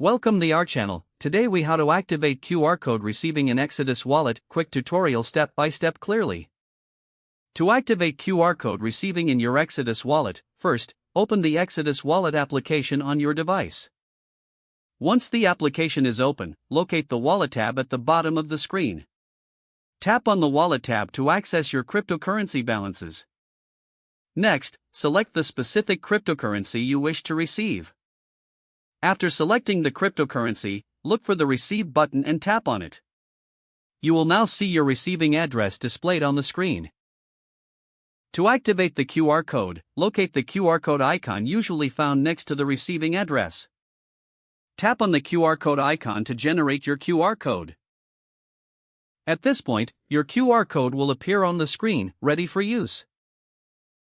Welcome to our channel. Today we how to activate QR code receiving in Exodus wallet. Quick tutorial step by step clearly. To activate QR code receiving in your Exodus wallet, first, open the Exodus wallet application on your device. Once the application is open, locate the wallet tab at the bottom of the screen. Tap on the wallet tab to access your cryptocurrency balances. Next, select the specific cryptocurrency you wish to receive. After selecting the cryptocurrency, look for the Receive button and tap on it. You will now see your receiving address displayed on the screen. To activate the QR code, locate the QR code icon usually found next to the receiving address. Tap on the QR code icon to generate your QR code. At this point, your QR code will appear on the screen, ready for use.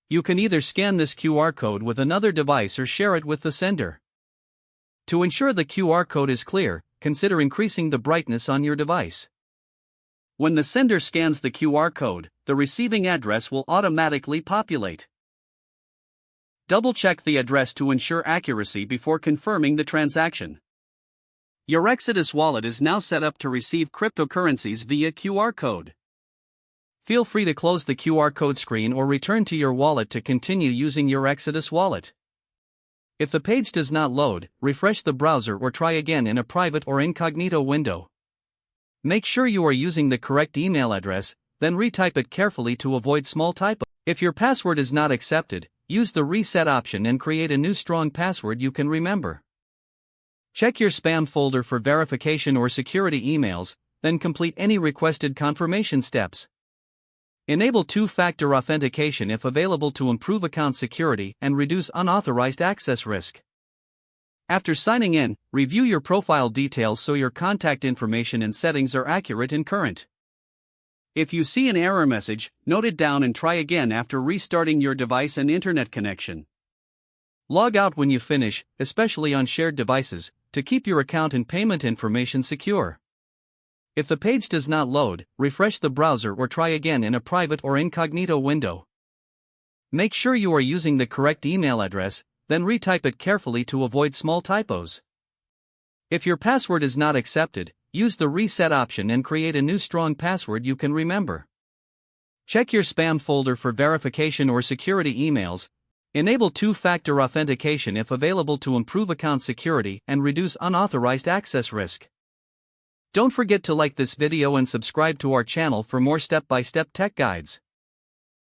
You can either scan this QR code with another device or share it with the sender. To ensure the QR code is clear, consider increasing the brightness on your device. When the sender scans the QR code, the receiving address will automatically populate. Double-check the address to ensure accuracy before confirming the transaction. Your Exodus wallet is now set up to receive cryptocurrencies via QR code. Feel free to close the QR code screen or return to your wallet to continue using your Exodus wallet. If the page does not load, refresh the browser or try again in a private or incognito window. Make sure you are using the correct email address, then retype it carefully to avoid small typos. If your password is not accepted, use the reset option and create a new strong password you can remember. Check your spam folder for verification or security emails, then complete any requested confirmation steps. Enable two-factor authentication if available to improve account security and reduce unauthorized access risk. After signing in, review your profile details so your contact information and settings are accurate and current. If you see an error message, note it down and try again after restarting your device and internet connection. Log out when you finish, especially on shared devices, to keep your account and payment information secure. If the page does not load, refresh the browser or try again in a private or incognito window. Make sure you are using the correct email address, then retype it carefully to avoid small typos. If your password is not accepted, use the reset option and create a new strong password you can remember. Check your spam folder for verification or security emails. Enable two-factor authentication if available to improve account security and reduce unauthorized access risk. Don't forget to like this video and subscribe to our channel for more step-by-step tech guides.